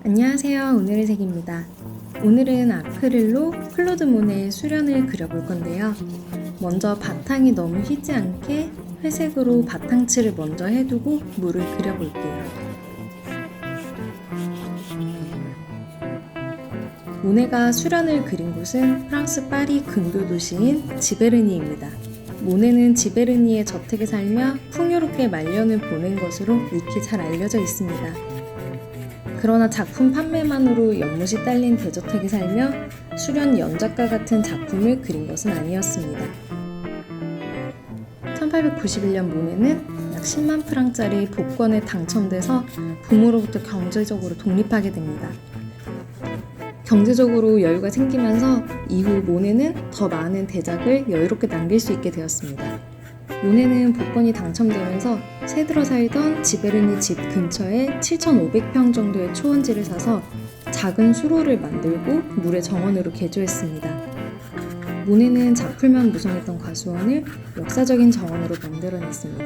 안녕하세요. 오늘의 색입니다. 오늘은 아크릴로 클로드 모네의 수련을 그려볼 건데요. 먼저 바탕이 너무 휘지 않게 회색으로 바탕칠을 먼저 해두고 물을 그려볼게요. 모네가 수련을 그린 곳은 프랑스 파리 근교 도시인 지베르니입니다. 모네는 지베르니의 저택에 살며 풍요롭게 말년을 보낸 것으로 익히 잘 알려져 있습니다. 그러나 작품 판매만으로 연못이 딸린 대저택에 살며 수련 연작과 같은 작품을 그린 것은 아니었습니다. 1891년 모네는 약 10만 프랑짜리 복권에 당첨돼서 부모로부터 경제적으로 독립하게 됩니다. 경제적으로 여유가 생기면서 이후 모네는 더 많은 대작을 여유롭게 남길 수 있게 되었습니다. 모네는 복권이 당첨되면서 새들어 살던 지베르니 집 근처에 7,500평 정도의 초원지를 사서 작은 수로를 만들고 물의 정원으로 개조했습니다. 모네는 작품만 무성했던 과수원을 역사적인 정원으로 만들어냈습니다.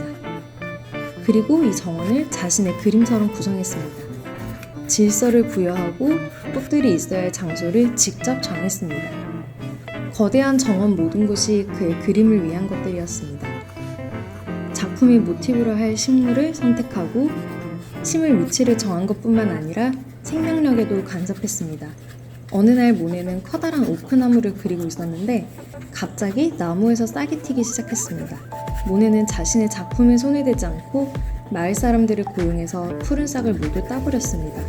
그리고 이 정원을 자신의 그림처럼 구성했습니다. 질서를 부여하고 꽃들이 있어야 할 장소를 직접 정했습니다. 거대한 정원 모든 곳이 그의 그림을 위한 것들이었습니다. 작품의 모티브로 할 식물을 선택하고 심을 위치를 정한 것뿐만 아니라 생명력에도 간섭했습니다. 어느 날 모네는 커다란 오크나무를 그리고 있었는데 갑자기 나무에서 싹이 튀기 시작했습니다. 모네는 자신의 작품에 손을 대지 않고 마을 사람들을 고용해서 푸른 싹을 모두 따버렸습니다.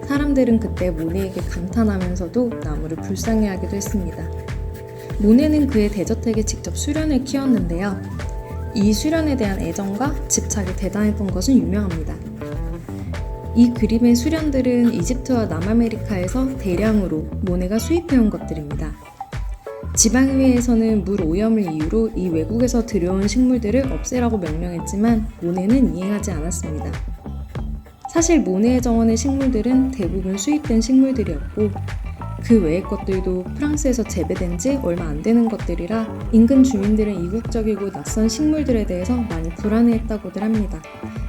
사람들은 그때 모네에게 감탄하면서도 나무를 불쌍해하기도 했습니다. 모네는 그의 대저택에 직접 수련을 키웠는데요. 이 수련에 대한 애정과 집착이 대단했던 것은 유명합니다. 이 그림의 수련들은 이집트와 남아메리카에서 대량으로 모네가 수입해온 것들입니다. 지방의회에서는 물 오염을 이유로 이 외국에서 들여온 식물들을 없애라고 명령했지만 모네는 이행하지 않았습니다. 사실 모네의 정원의 식물들은 대부분 수입된 식물들이었고 그 외의 것들도 프랑스에서 재배된 지 얼마 안 되는 것들이라 인근 주민들은 이국적이고 낯선 식물들에 대해서 많이 불안해했다고들 합니다.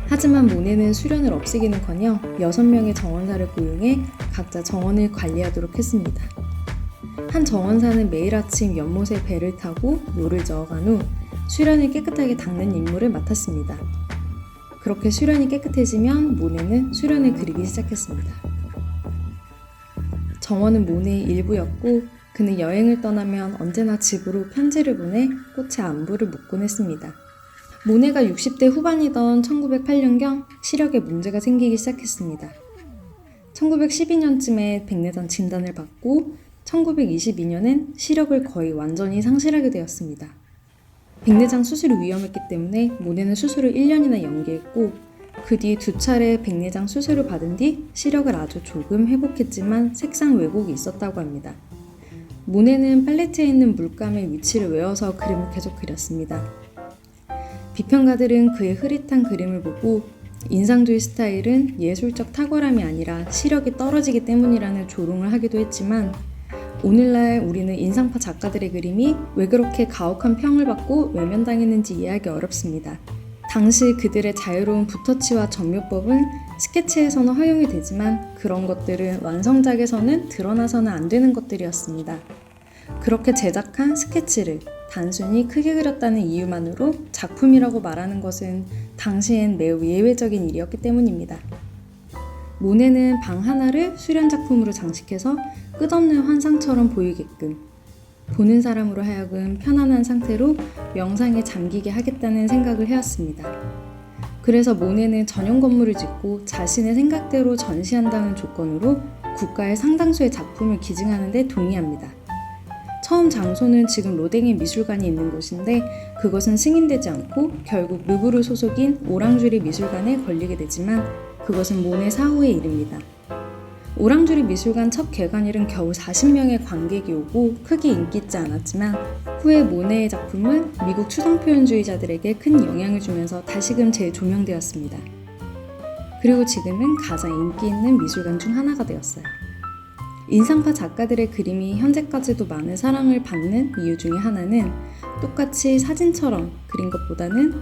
하지만 모네는 수련을 없애기는커녕 6명의 정원사를 고용해 각자 정원을 관리하도록 했습니다. 한 정원사는 매일 아침 연못에 배를 타고 노를 저어간 후 수련을 깨끗하게 닦는 임무를 맡았습니다. 그렇게 수련이 깨끗해지면 모네는 수련을 그리기 시작했습니다. 정원은 모네의 일부였고 그는 여행을 떠나면 언제나 집으로 편지를 보내 꽃에 안부를 묻곤 했습니다. 모네가 60대 후반이던 1908년경 시력에 문제가 생기기 시작했습니다. 1912년쯤에 백내장 진단을 받고 1922년엔 시력을 거의 완전히 상실하게 되었습니다. 백내장 수술이 위험했기 때문에 모네는 수술을 1년이나 연기했고 그 뒤 2차례 백내장 수술을 받은 뒤 시력을 아주 조금 회복했지만 색상 왜곡이 있었다고 합니다. 모네는 팔레트에 있는 물감의 위치를 외워서 그림을 계속 그렸습니다. 비평가들은 그의 흐릿한 그림을 보고 인상주의 스타일은 예술적 탁월함이 아니라 시력이 떨어지기 때문이라는 조롱을 하기도 했지만 오늘날 우리는 인상파 작가들의 그림이 왜 그렇게 가혹한 평을 받고 외면당했는지 이해하기 어렵습니다. 당시 그들의 자유로운 붓터치와 점묘법은 스케치에서는 허용이 되지만 그런 것들은 완성작에서는 드러나서는 안 되는 것들이었습니다. 그렇게 제작한 스케치를 단순히 크게 그렸다는 이유만으로 작품이라고 말하는 것은 당시엔 매우 예외적인 일이었기 때문입니다. 모네는 방 하나를 수련작품으로 장식해서 끝없는 환상처럼 보이게끔 보는 사람으로 하여금 편안한 상태로 명상에 잠기게 하겠다는 생각을 해왔습니다. 그래서 모네는 전용 건물을 짓고 자신의 생각대로 전시한다는 조건으로 국가의 상당수의 작품을 기증하는 데 동의합니다. 처음 장소는 지금 로댕의 미술관이 있는 곳인데 그것은 승인되지 않고 결국 루브르 소속인 오랑주리 미술관에 걸리게 되지만 그것은 모네 사후의 일입니다. 오랑주리 미술관 첫 개관일은 겨우 40명의 관객이 오고 크게 인기 있지 않았지만 후에 모네의 작품은 미국 추상표현주의자들에게 큰 영향을 주면서 다시금 재조명되었습니다. 그리고 지금은 가장 인기 있는 미술관 중 하나가 되었어요. 인상파 작가들의 그림이 현재까지도 많은 사랑을 받는 이유 중에 하나는 똑같이 사진처럼 그린 것보다는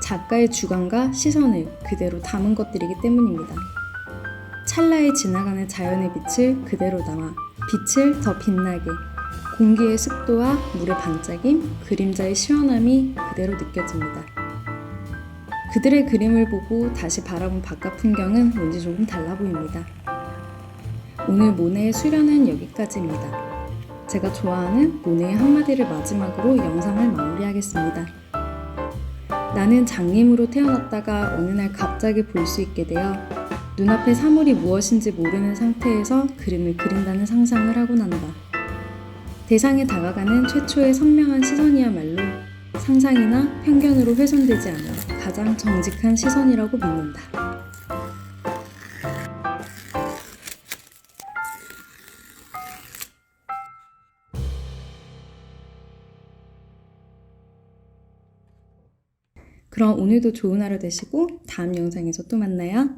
작가의 주관과 시선을 그대로 담은 것들이기 때문입니다. 찰나에 지나가는 자연의 빛을 그대로 담아 빛을 더 빛나게, 공기의 습도와 물의 반짝임, 그림자의 시원함이 그대로 느껴집니다. 그들의 그림을 보고 다시 바라본 바깥 풍경은 왠지 조금 달라 보입니다. 오늘 모네의 수련은 여기까지입니다. 제가 좋아하는 모네의 한마디를 마지막으로 영상을 마무리하겠습니다. 나는 장님으로 태어났다가 어느 날 갑자기 볼 수 있게 되어 눈앞의 사물이 무엇인지 모르는 상태에서 그림을 그린다는 상상을 하고 난다. 대상에 다가가는 최초의 선명한 시선이야말로 상상이나 편견으로 훼손되지 않은 가장 정직한 시선이라고 믿는다. 그럼 오늘도 좋은 하루 되시고 다음 영상에서 또 만나요.